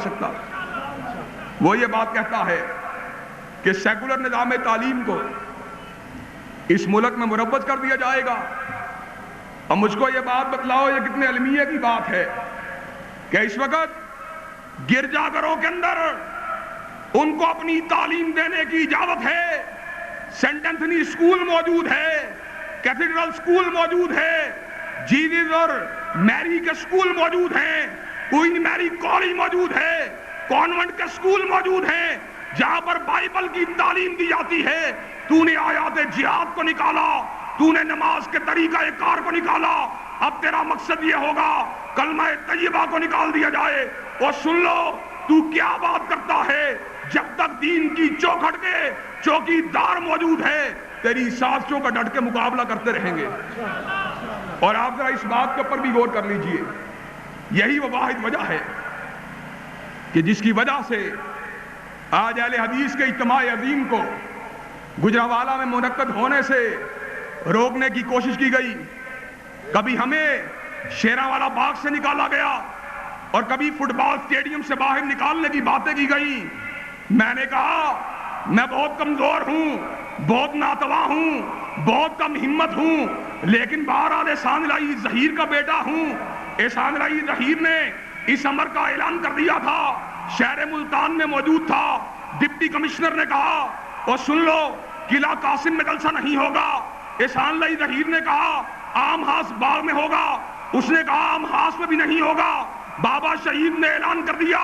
سکتا. وہ یہ بات کہتا ہے کہ سیکولر نظام تعلیم کو اس ملک میں مروج کر دیا جائے گا. اور مجھ کو یہ بات بتلاؤ یہ کتنے علمیہ کی بات ہے کہ اس وقت گرجا گھروں کے اندر ان کو اپنی تعلیم دینے کی اجازت ہے. سینٹ اینتھنی اسکول موجود ہے, کیتھیڈرل اسکول موجود ہے, جیزس اور میری کے اسکول موجود ہیں, کوئین میری کالج موجود ہے, کانوینٹ کے اسکول موجود ہیں جہاں پر بائبل کی تعلیم دی جاتی ہے. تو نے آیات جہاد کو نکالا, تو نے نماز کے طریقہ کار کو نکالا, اب تیرا مقصد یہ ہوگا کلمہ طیبہ کو نکال دیا جائے. اور سن لو تو کیا بات کرتا ہے, جب تک دین کی چوکھٹ کے چوکی دار موجود ہے تیری سازشوں کا ڈٹ کے مقابلہ کرتے رہیں گے. اور آپ ذرا اس بات کے اوپر بھی غور کر لیجئے, یہی وہ واحد وجہ ہے کہ جس کی وجہ سے آج اہل حدیث کے اجتماع عظیم کو گجرانوالہ میں منعقد ہونے سے روکنے کی کوشش کی گئی. کبھی ہمیں شیراں باغ سے نکالا گیا اور کبھی فٹ بال اسٹیڈیم سے باہر نکالنے کی باتیں کی گئی. میں نے کہا میں بہت کمزور ہوں, بہت ناتواں ہوں, بہت کم ہمت ہوں, لیکن بہرحال احسان الہی ظہیر کا بیٹا ہوں. احسان الہی ظہیر نے اس امر کا اعلان کر دیا تھا, شہر ملتان میں موجود تھا. ڈپٹی کمشنر نے کہا اور سن لو قلعہ قاسم میں جلسہ نہیں ہوگا. احسان الہی ظہیر نے کہا عام ہاس باغ میں ہوگا, اس نے کہا عام ہاس میں بھی نہیں ہوگا. بابا شہید نے اعلان کر دیا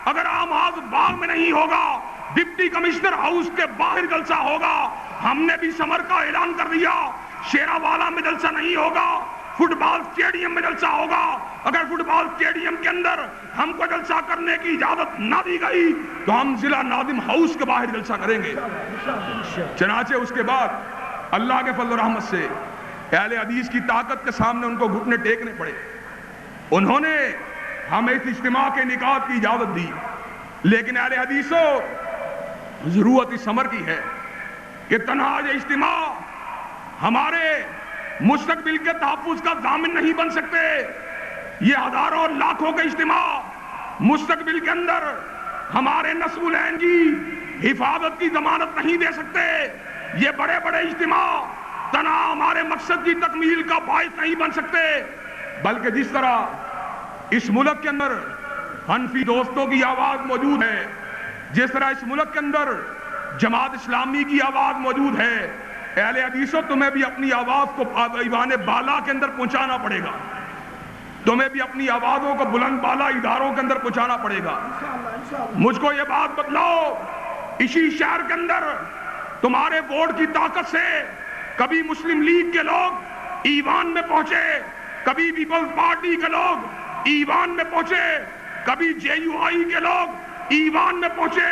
اگر عام ہاس باغ میں نہیں ہوگا ڈپٹی کمشنر ہاؤس کے باہر جلسہ ہوگا. ہم نے بھی سمر کا اعلان کر دیا شیراوالا میں جلسہ نہیں ہوگا, فٹ بال اسٹیڈیم میں جلسہ ہوگا. اگر فٹ بال اسٹیڈیم کے اندر ہم کو جلسہ کرنے کی اجازت نہ دی گئی تو ہم ضلع ناظم ہاؤس کے باہر جلسہ کریں گے. چنانچہ اس کے بعد اللہ کے فضل و رحمت سے اہل حدیث کی طاقت کے سامنے ان کو گھٹنے ٹیکنے پڑے. انہوں نے ہمیں اس اجتماع کے انعقاد کی اجازت دی, لیکن اہل حدیثوں ضرورت اس امر کی ہے کہ تنہا یہ اجتماع ہمارے مستقبل کے تحفظ کا ضامن نہیں بن سکتے. یہ ہزاروں اور لاکھوں کے اجتماع مستقبل کے اندر ہمارے نسب العین کی حفاظت کی ضمانت نہیں دے سکتے. یہ بڑے بڑے اجتماع تنہا ہمارے مقصد کی تکمیل کا باعث نہیں بن سکتے, بلکہ جس طرح اس ملک کے اندر حنفی دوستوں کی آواز موجود ہے, جس طرح اس ملک کے اندر جماعت اسلامی کی آواز موجود ہے, اہل حدیثوں تمہیں بھی اپنی آواز کو ایوان بالا کے اندر پہنچانا پڑے گا. تمہیں بھی اپنی آوازوں کو بلند بالا اداروں کے اندر پہنچانا پڑے گا. مجھ کو یہ بات بتلاؤ اسی شہر کے اندر تمہارے ووٹ کی طاقت سے کبھی مسلم لیگ کے لوگ ایوان میں پہنچے, کبھی پیپلز پارٹی کے لوگ ایوان میں پہنچے, کبھی جے یو آئی کے لوگ ایوان میں پہنچے.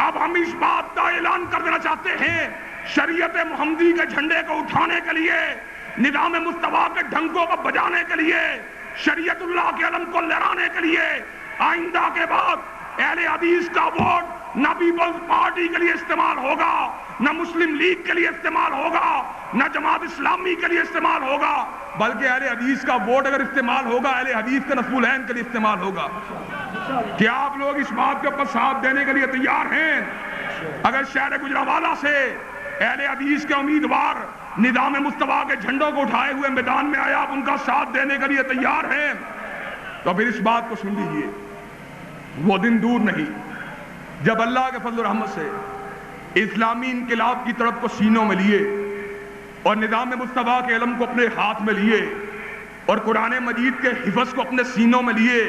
اب ہم اس بات کا اعلان کر دینا چاہتے ہیں شریعت محمدی کے جھنڈے کو اٹھانے کے لیے, نظام مصطفیٰ کے ڈھنکوں کو بجانے کے لیے, شریعت اللہ کے علم کو لہرانے کے لیے آئندہ کے بعد اہل حدیث کا ووٹ نہ پیپلز پارٹی کے لیے استعمال ہوگا, نہ مسلم لیگ کے لیے استعمال ہوگا, نہ جماعت اسلامی کے لیے استعمال ہوگا, بلکہ اہل حدیث کا ووٹ اگر استعمال ہوگا اہل حدیث کے نسب العین کے لیے استعمال ہوگا. کیا آپ لوگ اس بات کے اوپر ساتھ دینے کے لیے تیار ہیں؟ اگر شہر گجرانوالہ سے اہل حدیث کے امیدوار نظام مصطفیٰ کے جھنڈوں کو اٹھائے ہوئے میدان میں آیا, آپ ان کا ساتھ دینے کے لیے تیار ہیں تو پھر اس بات کو سن لیجئے, وہ دن دور نہیں جب اللہ کے فضل و رحمت سے اسلامی انقلاب کی طرف کو سینوں میں لیے اور نظام مصطفیٰ کے علم کو اپنے ہاتھ میں لیے اور قرآن مجید کے حفظ کو اپنے سینوں میں لیے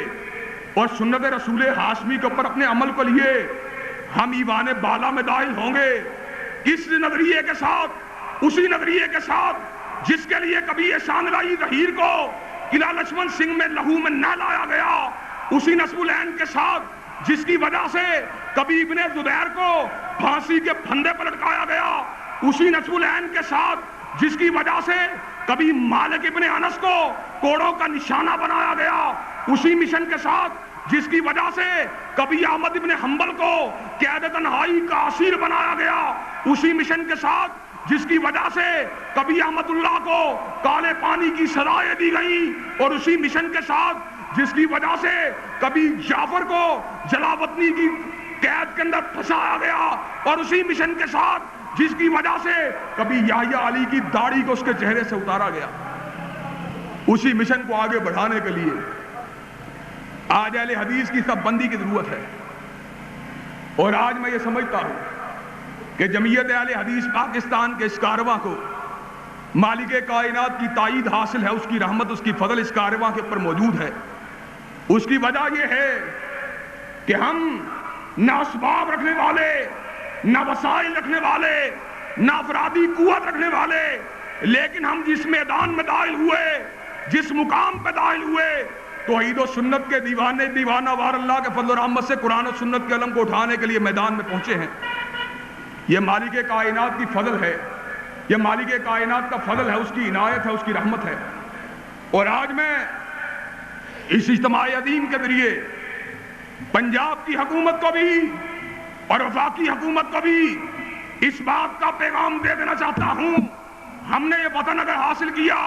اور سنت رسول ہاشمی کے اوپر اپنے عمل کو لیے, ہم ایوان بالا میں داخل ہوں گے. کس نظریے کے ساتھ؟ اسی نظریے کے ساتھ جس کے لیے کبھی احسان الہی ظہیر کو قلعہ لکشمن سنگھ میں لہو میں نہ لایا گیا, اسی نسب العین کے ساتھ جس کی وجہ سے کبھی ابن زبیر کو پھانسی کے پھندے پر لٹکایا گیا, اسی نسب العین کے ساتھ جس کی وجہ سے کبھی مالک ابن انس کو کوڑوں کا نشانہ بنایا گیا, اسی مشن کے ساتھ جس کی وجہ سے کبھی احمد ابن حنبل کو قید تنہائی کا اسیر بنایا گیا, اسی مشن کے ساتھ جس کی وجہ سے کبھی احمد اللہ کو کالے پانی کی سزائیں دی گئی, اور اسی مشن کے ساتھ جس کی وجہ سے کبھی جعفر کو جلاوطنی کی قید کے اندر پھنسایا گیا، اور اسی مشن کے ساتھ جس کی وجہ سے کبھی یحییٰ علی کی داڑھی کو اس کے چہرے سے اتارا گیا، اسی مشن کو آگے بڑھانے کے لیے آج اہل حدیث کی سب بندی کی ضرورت ہے۔ اور آج میں یہ سمجھتا ہوں کہ جمعیت اہل حدیث پاکستان کے اس کاررواں کو مالک کائنات کی تائید حاصل ہے، اس کی رحمت، اس کی فضل اس کاررواں کے اوپر موجود ہے۔ اس کی وجہ یہ ہے کہ ہم نہ اسباب رکھنے والے، نہ وسائل رکھنے والے، نہ افرادی قوت رکھنے والے، لیکن ہم جس میدان میں داخل ہوئے، جس مقام پہ داخل ہوئے، توحید و سنت کے دیوانہ وار اللہ کے فضل و رحمت سے قرآن و سنت کے علم کو اٹھانے کے لیے میدان میں پہنچے ہیں۔ یہ مالک کائنات کی فضل ہے، یہ مالک کائنات کا فضل ہے، اس کی عنایت ہے، اس کی رحمت ہے۔ اور آج میں اس اجتماع عظیم کے ذریعے پنجاب کی حکومت کو بھی اور وفاقی حکومت کو بھی اس بات کا پیغام دے دینا چاہتا ہوں، ہم نے یہ وطن اگر حاصل کیا،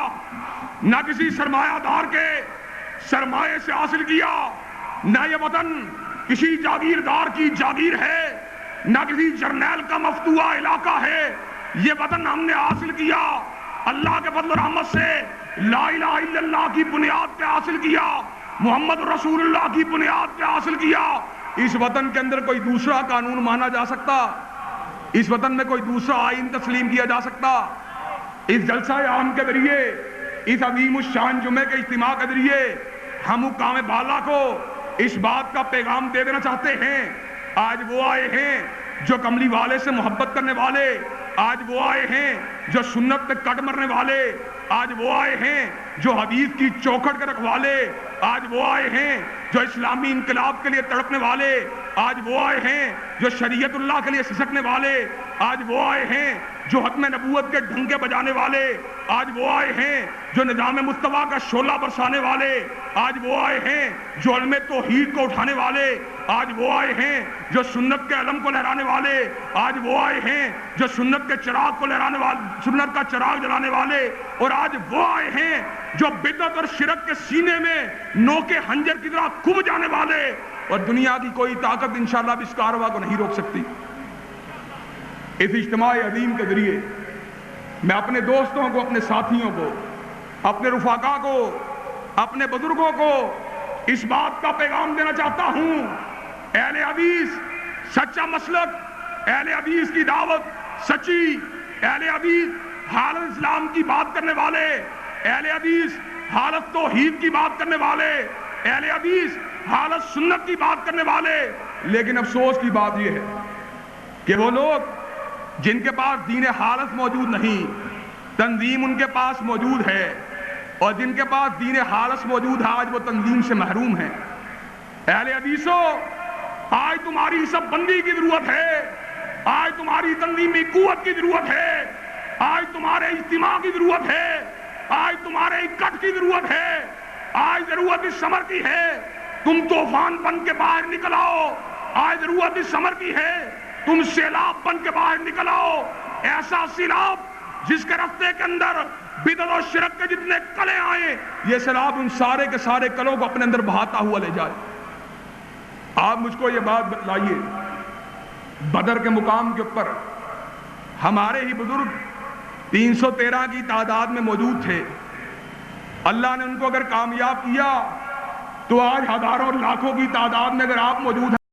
نہ کسی سرمایہ دار کے سرمایے سے حاصل کیا، نہ یہ وطن کسی جاگیردار کی جاگیر ہے، نہ کسی جرنیل کا مفتوحہ علاقہ ہے، یہ وطن ہم نے حاصل کیا اللہ کے فضل و رحمت سے، لا الہ الا اللہ کی بنیاد پہ حاصل کیا، محمد رسول اللہ کی بنیاد پہ حاصل کیا۔ اس وطن کے اندر کوئی دوسرا قانون مانا جا سکتا؟ اس وطن میں کوئی دوسرا آئین تسلیم کیا جا سکتا؟ اس جلسہ عام کے ذریعے، اس عظیم الشان جمعے کے اجتماع کے ذریعے ہم حکام بالا کو اس بات کا پیغام دے دینا چاہتے ہیں۔ آج وہ آئے ہیں جو کملی والے سے محبت کرنے والے، آج وہ آئے ہیں جو سنت پہ کٹ مرنے والے، آج وہ آئے ہیں جو حدیث کی چوکھٹ کے رکھوالے، آج وہ آئے ہیں جو اسلامی انقلاب کے لیے تڑپنے والے، آج وہ آئے ہیں جو شریعت اللہ کے لیے سسکنے والے، آج وہ آئے ہیں جو ختم نبوت کے ڈھنکے بجانے والے، آج وہ آئے ہیں جو نظام مصطفیٰ کا شعلہ برسانے والے، آج وہ آئے ہیں جو علم توحید کو اٹھانے والے، آج وہ آئے ہیں جو سنت کے علم کو لہرانے والے، آج وہ آئے ہیں جو سنت کے چراغ کو لہرانے والے، سنت کا چراغ جلانے والے، اور آج وہ آئے ہیں جو بدعت اور شرک کے سینے میں نوکے خنجر کی طرح کھب جانے والے، اور دنیا کی کوئی طاقت انشاءاللہ بھی اس کاررواں کو نہیں روک سکتی۔ اس اجتماع عظیم کے ذریعے میں اپنے دوستوں کو، اپنے ساتھیوں کو، اپنے رفقا کو، اپنے بزرگوں کو اس بات کا پیغام دینا چاہتا ہوں، اہل حدیث سچا مسلک، اہل حدیث کی دعوت سچی، اہل حدیث حالت اسلام کی بات کرنے والے، اہل حدیث حالت توحید کی بات کرنے والے، اہل حدیث حالت سنت کی بات کرنے والے۔ لیکن افسوس کی بات یہ ہے کہ وہ لوگ جن کے پاس دین حالت موجود نہیں، تنظیم ان کے پاس موجود ہے، اور جن کے پاس دین حالت موجود ہے آج وہ تنظیم سے محروم ہیں۔ اہل حدیثوں، آج تمہاری سب بندی کی ضرورت ہے، آج تمہاری تنظیمی قوت کی ضرورت ہے، آج تمہارے اجتماع کی ضرورت ہے، آج تمہارے اکٹھ کی ضرورت ہے، آج ضرورت اس سمر کی ہے تم طوفان بن کے باہر نکل آؤ، آج ضرورت اس سمر کی ہے تم سیلاب بن کے باہر نکل آؤ، ایسا سیلاب جس کے راستے کے اندر بدعت و شرک کے جتنے کلے آئیں، یہ سیلاب ان سارے کے سارے کلوں کو اپنے اندر بہاتا ہوا لے جائے۔ آپ مجھ کو یہ بات بتلائیے، بدر کے مقام کے اوپر ہمارے ہی بزرگ 313 کی تعداد میں موجود تھے، اللہ نے ان کو اگر کامیاب کیا تو آج ہزاروں لاکھوں کی تعداد میں اگر آپ موجود